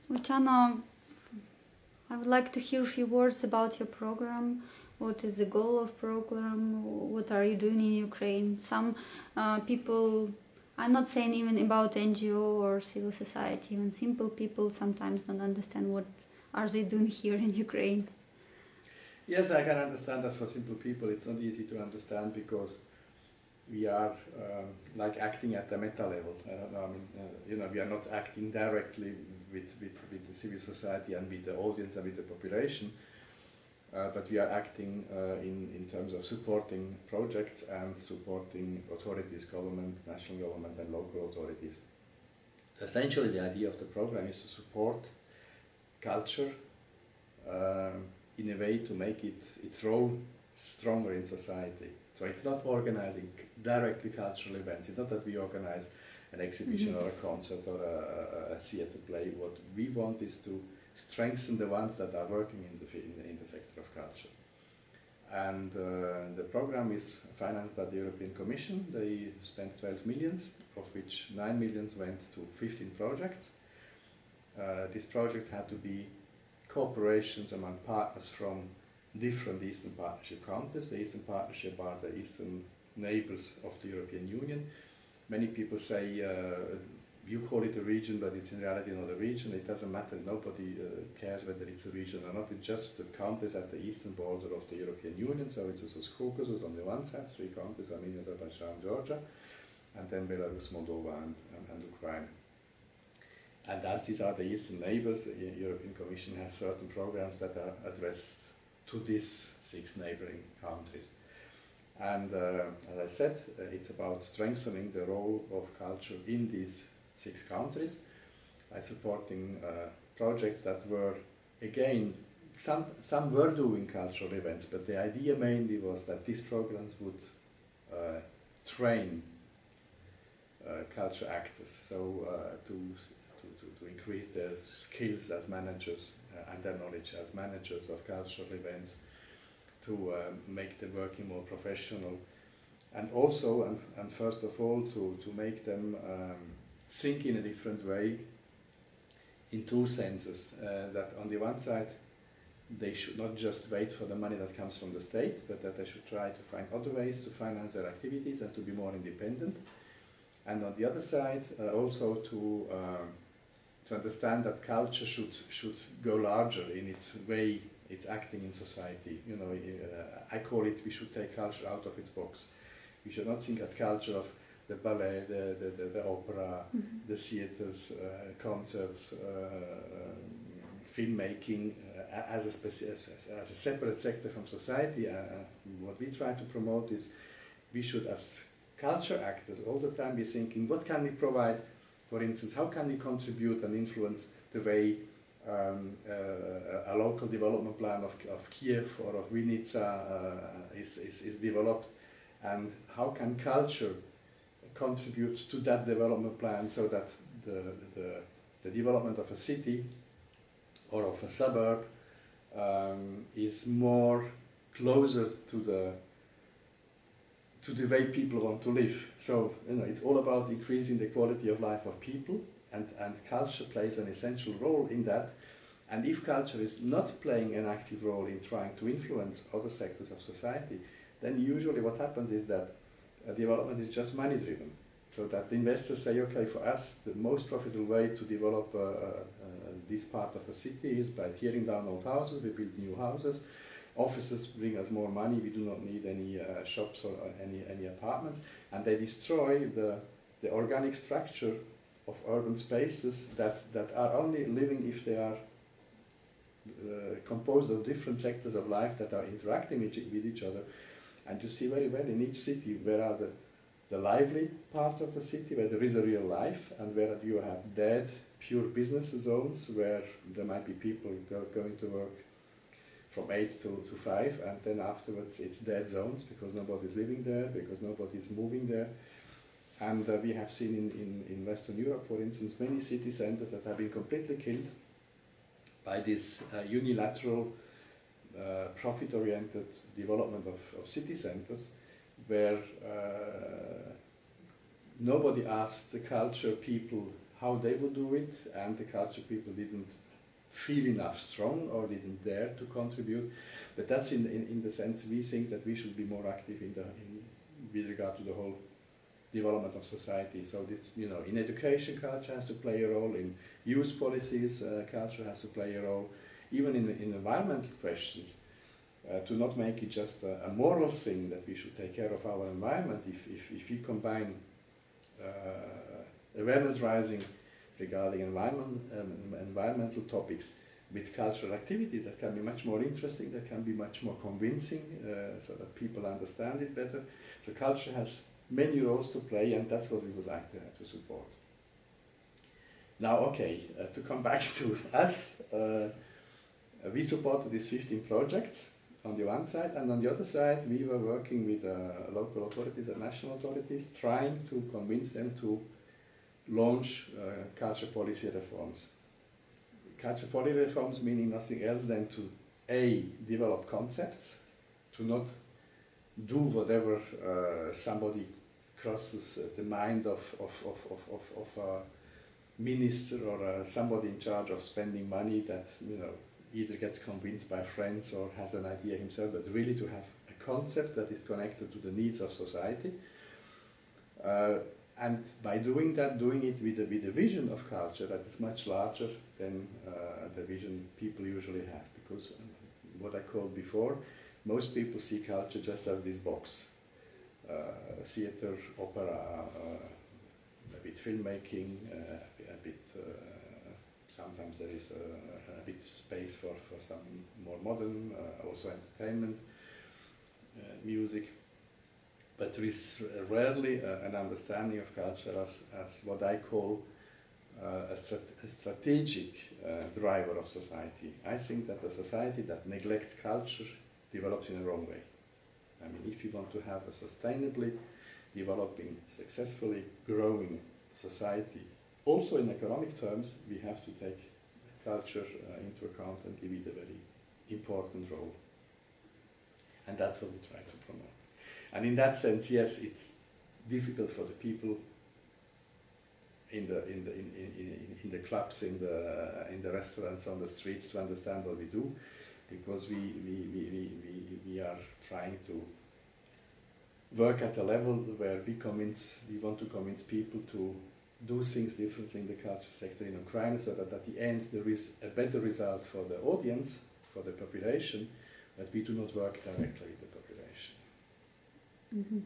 Lучано, I would like to hear a few words about your program. What is the goal of program? What are you doing in Ukraine? Some people, I'm not saying even about NGO or civil society, even simple people sometimes don't understand what are they doing here in Ukraine. Yes, I can understand that for simple people it's not easy to understand because we are like acting at the meta level. We are not acting directly with the civil society and with the audience and with the population, but we are acting in terms of supporting projects and supporting authorities, government, national government and local authorities. Essentially the idea of the program is to support culture in a way to make its role stronger in society. So it's not organizing directly cultural events. It's not that we organize an exhibition or a concert or a theater play. What we want is to strengthen the ones that are working in the sector of culture. And the program is financed by the European Commission. They spent 12 millions, of which 9 millions went to 15 projects. These projects had to be cooperations among partners from different Eastern Partnership countries. The Eastern Partnership are the eastern neighbors of the European Union. Many people say you call it a region, but it's in reality not a region. It doesn't matter. Nobody cares whether it's a region or not. It's just the countries at the eastern border of the European Union. So it's the Caucasus on the one side, 3 countries, Armenia, Azerbaijan, Georgia, and then Belarus, Moldova, and Ukraine. And as these are the eastern neighbors, the European Commission has certain programs that are addressed to these 6 neighboring countries. And as I said, it's about strengthening the role of culture in these 6 countries by supporting projects that were, again, some were doing cultural events, but the idea mainly was that these programs would train culture actors, so to increase their skills as managers and their knowledge as managers of cultural events, to make them working more professional, and also, and first of all, to make them think in a different way in 2 senses. That on the one side, they should not just wait for the money that comes from the state, but that they should try to find other ways to finance their activities and to be more independent. And on the other side, also to understand that culture should go larger in its way it's acting in society. I call it, we should take culture out of its box. We should not think at culture of the ballet, the opera, the theaters, concerts, filmmaking as a separate sector from society. What we try to promote is we should, as culture actors, all the time be thinking, what can we provide? For instance, how can we contribute and influence the way a local development plan of Kiev or of Vinica is developed, and how can culture contribute to that development plan so that the development of a city or of a suburb is more closer to the way people want to live. So it's all about increasing the quality of life of people, and culture plays an essential role in that. And if culture is not playing an active role in trying to influence other sectors of society, then usually what happens is that development is just money driven. So that the investors say, okay, for us the most profitable way to develop this part of a city is by tearing down old houses, we build new houses. Offices bring us more money, we do not need any shops or any apartments, and they destroy the organic structure of urban spaces that are only living if they are composed of different sectors of life that are interacting with each other. And you see very well in each city where are the lively parts of the city, where there is a real life, and where you have dead, pure business zones where there might be people going to work from 8 to 5, and then afterwards it's dead zones because nobody's living there, because nobody's moving there. And we have seen in Western Europe, for instance, many city centers that have been completely killed by this unilateral, profit-oriented development of city centers, where nobody asked the culture people how they would do it, and the culture people didn't feel enough strong or didn't dare to contribute. But that's in the sense we think that we should be more active with regard to the whole development of society. So this, you know, in education, culture has to play a role. In youth policies, culture has to play a role. Even in environmental questions, to not make it just a moral thing that we should take care of our environment. If we combine awareness raising regarding environmental topics with cultural activities, that can be much more interesting, that can be much more convincing, so that people understand it better. So culture has many roles to play, and that's what we would like to support. Now, okay, to come back to us, we supported these 15 projects on the one side, and on the other side we were working with local authorities and national authorities, trying to convince them to launch culture policy reforms. Culture policy reforms meaning nothing else than to A, develop concepts, to not do whatever somebody crosses the mind of a minister or somebody in charge of spending money that, you know, either gets convinced by friends or has an idea himself, but really to have a concept that is connected to the needs of society. And by doing that, doing it with a vision of culture that is much larger than the vision people usually have. Because what I called before, most people see culture just as this box. Theater, opera, a bit filmmaking, a bit, sometimes there is a bit space for some more modern, also entertainment, music. But there is rarely an understanding of culture as what I call a strategic driver of society. I think that a society that neglects culture develops in the wrong way. I mean, if you want to have a sustainably developing, successfully growing society, also in economic terms, we have to take culture into account and give it a very important role. And that's what we try to promote. And in that sense, yes, it's difficult for the people in the clubs, in the restaurants, on the streets to understand what we do, because we are trying to work at a level where we want to convince people to do things differently in the culture sector in Ukraine, so that at the end there is a better result for the audience, for the population, but we do not work directly with the population. Mm-hmm.